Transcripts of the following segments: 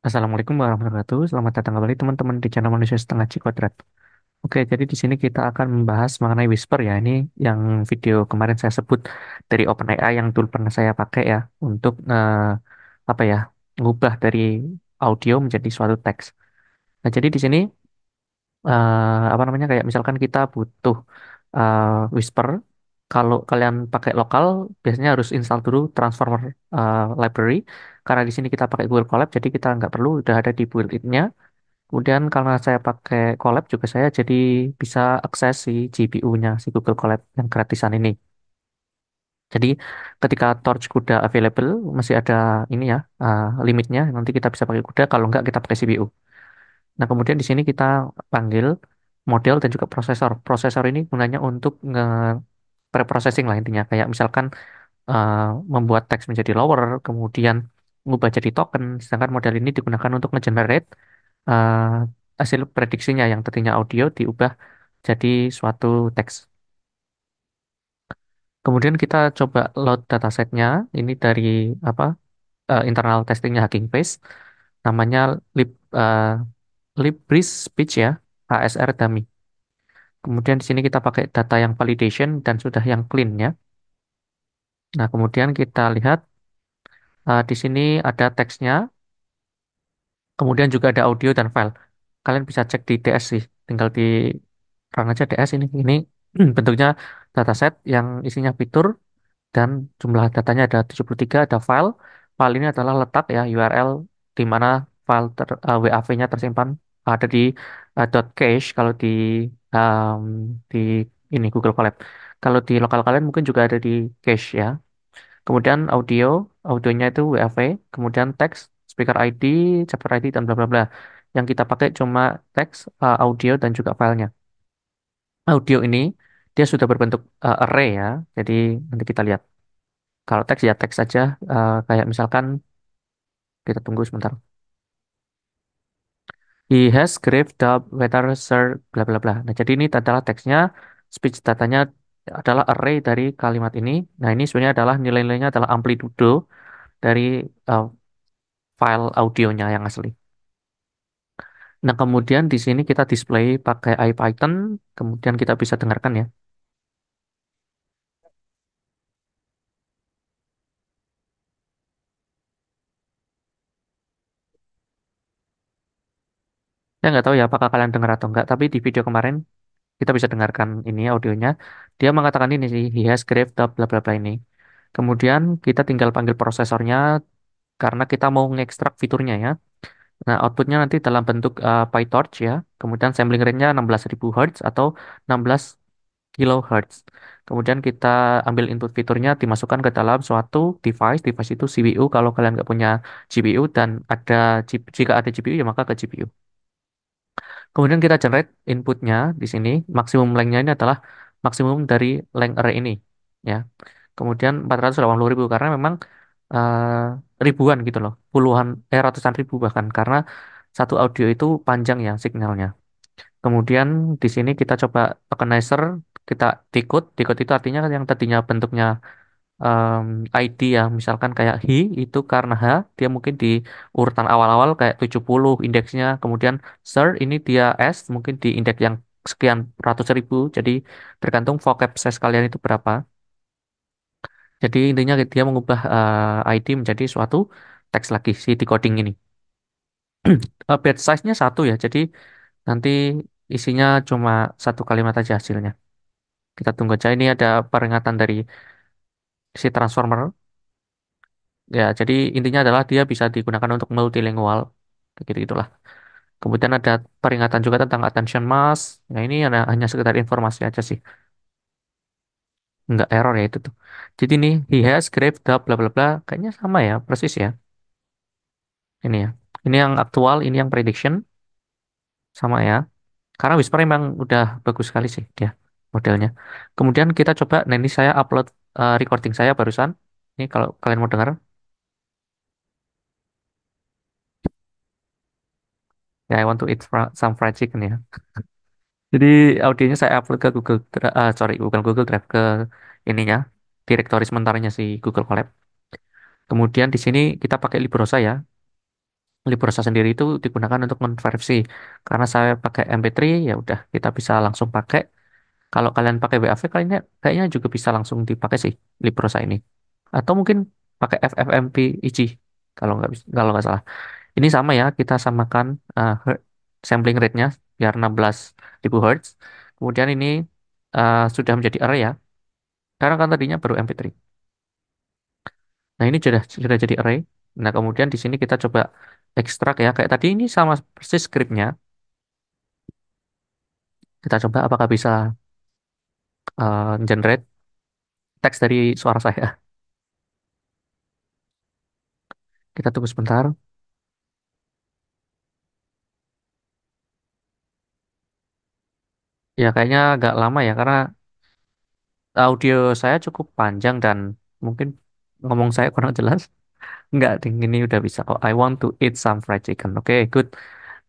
Assalamualaikum warahmatullahi wabarakatuh. Selamat datang kembali teman-teman di channel Manusia Setengah Ci Kuadrat. Oke, jadi di sini kita akan membahas mengenai Whisper ya. Ini yang video kemarin saya sebut dari OpenAI yang dulu pernah saya pakai ya untuk apa ya, mengubah dari audio menjadi suatu teks. Nah, jadi di sini apa namanya kayak misalkan kita butuh uh, Whisper. Kalau kalian pakai lokal, biasanya harus install dulu Transformer library. Karena di sini kita pakai Google Colab, jadi kita nggak perlu, udah ada di built-in-nya. Kemudian karena saya pakai Colab juga saya jadi bisa akses si GPU-nya, si Google Colab yang gratisan ini. Jadi ketika Torch Kuda available, masih ada ini ya, limitnya. Nanti kita bisa pakai Kuda, kalau nggak kita pakai CPU. Nah kemudian di sini kita panggil model dan juga prosesor. Prosesor ini gunanya untuk pre-processing lah intinya. Kayak misalkan eh, membuat teks menjadi lower, kemudian mengubah jadi token. Sedangkan model ini digunakan untuk nge-generate eh, hasil prediksinya yang tadinya audio diubah jadi suatu teks. Kemudian kita coba load datasetnya. Ini dari apa internal testingnya Hugging Face. Namanya lib eh, Libris Speech ya, ASR Dummy. Kemudian di sini kita pakai data yang validation dan sudah yang clean ya. Nah, kemudian kita lihat di sini ada teksnya. Kemudian juga ada audio dan file. Kalian bisa cek di DS sih. Tinggal di run aja DS ini. Ini bentuknya dataset yang isinya fitur dan jumlah datanya ada 73, ada file. File ini adalah letak ya URL di mana WAV-nya tersimpan ada di .cache kalau um, di ini Google Colab. Kalau di lokal kalian mungkin juga ada di cache ya. Kemudian audionya itu WAV, kemudian teks, speaker ID, chapter ID, dan bla bla bla. Yang kita pakai cuma teks, audio, dan juga filenya. Audio ini dia sudah berbentuk array ya, jadi nanti kita lihat. Kalau teks ya teks saja, kayak misalkan kita tunggu sebentar. He has grave doubt whether sir bla bla bla. Nah, jadi ini adalah teksnya, speech datanya adalah array dari kalimat ini. Nah, ini sebenarnya adalah nilai-nilainya adalah amplitudo dari uh, file audionya yang asli. Nah, kemudian di sini kita display pakai IPython, kemudian kita bisa dengarkan ya. Saya nggak tahu ya apakah kalian dengar atau enggak, tapi di video kemarin kita bisa dengarkan ini audionya. Dia mengatakan ini sih, he has grave the bla bla bla ini. Kemudian kita tinggal panggil prosesornya karena kita mau ngekstrak fiturnya ya. Nah, outputnya nanti dalam bentuk PyTorch ya. Kemudian sampling rate-nya 16.000 Hz atau 16 kilohertz. Kemudian kita ambil input fiturnya dimasukkan ke dalam suatu device. Device itu CPU kalau kalian nggak punya GPU dan jika ada GPU ya maka ke GPU. Kemudian kita generate inputnya di sini. Maksimum length-nya ini adalah maksimum dari length array ini ya. Kemudian 480.000 karena memang ribuan gitu loh. Ratusan ribu bahkan karena satu audio itu panjang ya signalnya. Kemudian di sini kita coba tokenizer, kita decode. Decode itu artinya yang tadinya bentuknya em, ID ya, misalkan kayak he itu karena H, dia mungkin di urutan awal-awal kayak 70 indeksnya. Kemudian sir ini dia S, mungkin di indeks yang sekian ratus ribu. Jadi tergantung vocab size kalian itu berapa. Jadi intinya dia mengubah ID menjadi suatu teks lagi si decoding ini. Batch size-nya satu ya, jadi nanti isinya cuma satu kalimat aja hasilnya. Kita tunggu aja. Ini ada peringatan dari si transformer. Ya, jadi intinya adalah dia bisa digunakan untuk multilingual. Begitu gitulah. Kemudian ada peringatan juga tentang attention mass. Nah, ini hanya sekedar informasi aja sih. Nggak error ya itu tuh. Jadi ini he has grave the bla bla bla. Kayaknya sama ya, persis ya. Ini ya. Ini yang aktual, ini yang prediction sama ya. Karena Whisper memang udah bagus sekali sih dia modelnya. Kemudian kita coba, nah ini saya upload recording saya barusan. Ini kalau kalian mau dengar, ya I want to eat some fried chicken ya. Jadi audionya saya upload ke Google Drive ke ininya, direktori sementaranya si Google Colab. Kemudian di sini kita pakai Librosa ya. Librosa sendiri itu digunakan untuk konversi. Karena saya pakai MP3, ya udah kita bisa langsung pakai. Kalau kalian pakai WAV, kayaknya juga bisa langsung dipakai sih Librosa ini. Atau mungkin pakai FFmpeg kalau nggak salah. Ini sama ya, kita samakan sampling rate-nya biar 16.000 Hz. Kemudian ini sudah menjadi array ya, karena kan tadinya baru MP3. Nah, ini sudah jadi array. Nah, kemudian di sini kita coba ekstrak ya. Kayak tadi ini sama persis scriptnya. Kita coba apakah bisa generate teks dari suara saya. Kita tunggu sebentar. Ya, kayaknya agak lama ya, karena audio saya cukup panjang dan mungkin ngomong saya kurang jelas. Enggak, ding, ini udah bisa kok. I want to eat some fried chicken. Oke, good.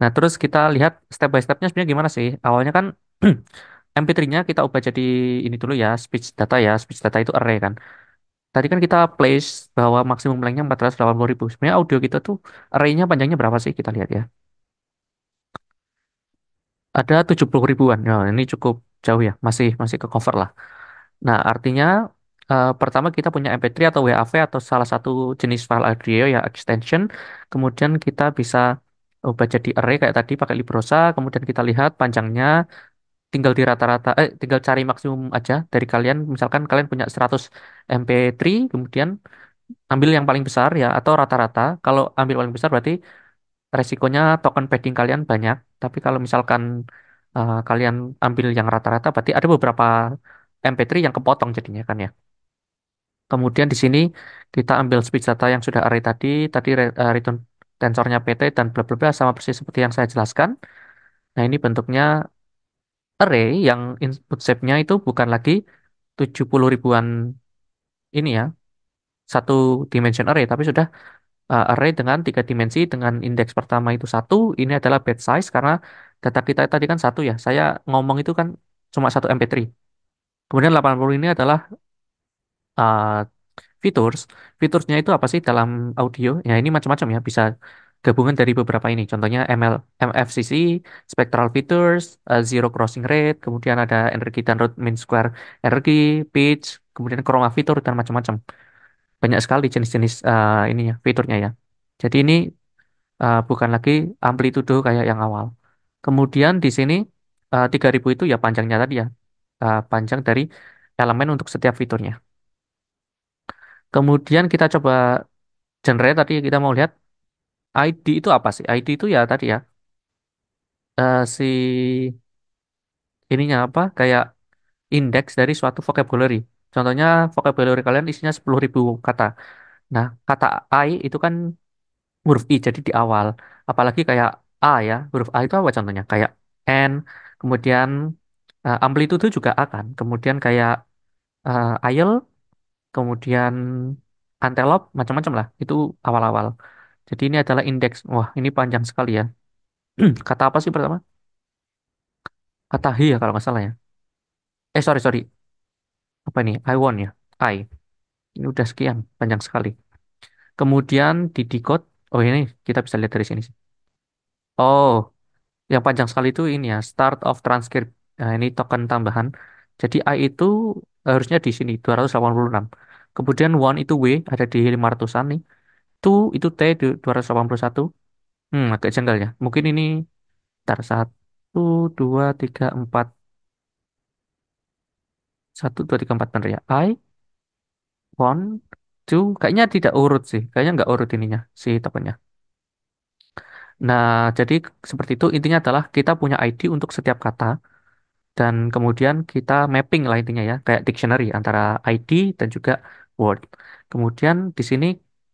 Nah, terus kita lihat step by stepnya sebenarnya gimana sih? Awalnya kan MP3-nya kita ubah jadi ini dulu ya, speech data ya. Speech data itu array kan. Tadi kan kita place bahwa maksimum lengthnya 480.000. Sebenarnya audio kita tuh array-nya panjangnya berapa sih? Kita lihat ya. Ada 70 ribuan. Nah, ini cukup jauh ya. Masih masih ke cover lah. Nah, artinya pertama kita punya MP3 atau WAV atau salah satu jenis file audio ya extension. Kemudian kita bisa ubah jadi array kayak tadi pakai Librosa. Kemudian kita lihat panjangnya, tinggal di rata-rata, tinggal cari maksimum aja dari kalian. Misalkan kalian punya 100 MP3, kemudian ambil yang paling besar ya atau rata-rata. Kalau ambil paling besar berarti resikonya token padding kalian banyak. Tapi kalau misalkan kalian ambil yang rata-rata, berarti ada beberapa MP3 yang kepotong jadinya kan ya. Kemudian di sini kita ambil speech data yang sudah array tadi return tensornya PT dan bla bla bla sama persis seperti yang saya jelaskan. Nah, ini bentuknya array yang input shape-nya itu bukan lagi 70 ribuan ini ya, satu dimension array, tapi sudah array dengan tiga dimensi dengan indeks pertama itu satu. Ini adalah batch size karena data kita tadi kan satu ya. Saya ngomong itu kan cuma satu MP3. Kemudian 80 ini adalah uh, features. Featuresnya itu apa sih dalam audio? Ya ini macam-macam ya. Bisa gabungan dari beberapa ini. Contohnya MFCC, spectral features, zero crossing rate, kemudian ada energi dan root mean square energi, pitch, kemudian chroma feature dan macam-macam. Banyak sekali jenis-jenis ininya fiturnya ya. Jadi ini bukan lagi amplitudo kayak yang awal. Kemudian di sini 3.000 itu ya panjangnya tadi ya. Panjang dari elemen untuk setiap fiturnya. Kemudian kita coba generate tadi kita mau lihat ID itu apa sih? ID itu ya tadi ya si ininya apa kayak indeks dari suatu vocabulary. Contohnya vocabulary kalian isinya 10.000 kata. Nah, kata I itu kan huruf I jadi di awal. Apalagi kayak A ya, huruf A itu apa contohnya? Kayak N, kemudian amplitude juga A kan. Kemudian kayak IEL, kemudian antelope, macam-macam lah. Itu awal-awal. Jadi ini adalah indeks. Wah, ini panjang sekali ya. Kata apa sih pertama? Kata he ya kalau nggak salah ya. Sorry, sorry. Apa ini? I want ya. I. Ini udah sekian. Panjang sekali. Kemudian di decode. Oh ini kita bisa lihat dari sini sih. Oh, yang panjang sekali itu ini ya. Start of transcript. Nah, ini token tambahan. Jadi I itu harusnya di sini 286. Kemudian one itu W ada di 500-an nih. Two itu T di 281. Agak janggal ya. Mungkin ini ntar satu, dua, tiga, empat. Satu, dua, tiga, empat bener ya. I, one, two. Kayaknya tidak urut sih. Kayaknya nggak urut ininya, si tokennya. Nah, jadi seperti itu. Intinya adalah kita punya ID untuk setiap kata. Dan kemudian kita mapping lah intinya ya. Kayak dictionary antara ID dan juga word. Kemudian di sini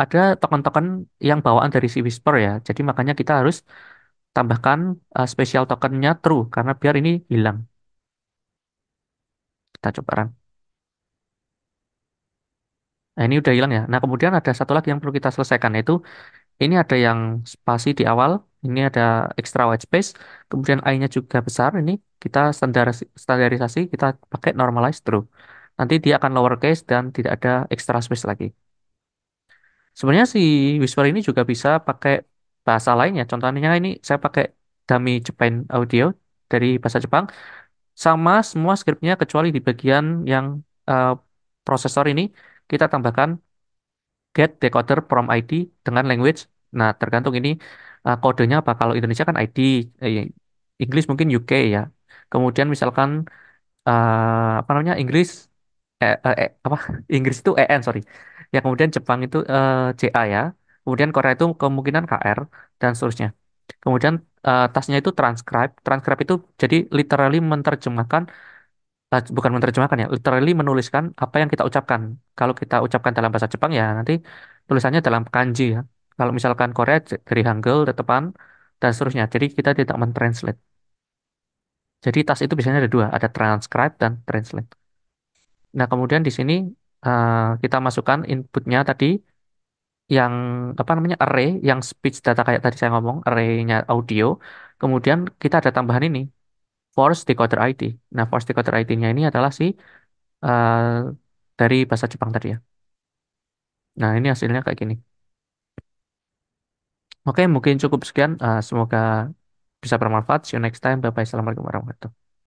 ada token-token yang bawaan dari si Whisper ya. Jadi makanya kita harus tambahkan spesial tokennya true. Karena biar ini hilang. Kita coba run. Nah, ini udah hilang ya. Nah, kemudian ada satu lagi yang perlu kita selesaikan, yaitu ini ada yang spasi di awal, ini ada extra white space, kemudian I-nya juga besar, ini kita standarisasi, kita pakai normalize true. Nanti dia akan lowercase dan tidak ada extra space lagi. Sebenarnya si Whisper ini juga bisa pakai bahasa lainnya. Contohnya ini saya pakai dummy Japan Audio dari bahasa Jepang, sama semua skripnya kecuali di bagian yang eh, prosesor ini kita tambahkan get decoder from ID dengan language. Nah, tergantung ini kodenya apa. Kalau Indonesia kan ID, Inggris mungkin UK ya. Kemudian misalkan apa namanya Inggris apa Inggris itu EN sorry. Ya kemudian Jepang itu CA ya. Kemudian Korea itu kemungkinan KR dan seterusnya. Kemudian tasnya itu transcribe. Transcribe itu jadi literally menerjemahkan, bukan menerjemahkan ya, literally menuliskan apa yang kita ucapkan. Kalau kita ucapkan dalam bahasa Jepang ya nanti tulisannya dalam kanji ya. Kalau misalkan Korea dari Hangul, tetepan, dan seterusnya. Jadi kita tidak mentranslate. Jadi tas itu biasanya ada dua, ada transcribe dan translate. Nah, kemudian di sini kita masukkan inputnya tadi yang apa namanya array, yang speech data kayak tadi saya ngomong, arraynya audio. Kemudian kita ada tambahan ini, force decoder ID. Nah, force decoder ID-nya ini adalah si eh, dari bahasa Jepang tadi ya. Nah, ini hasilnya kayak gini. Oke, mungkin cukup sekian. Semoga bisa bermanfaat. See you next time. Bye bye. Assalamualaikum warahmatullahi wabarakatuh.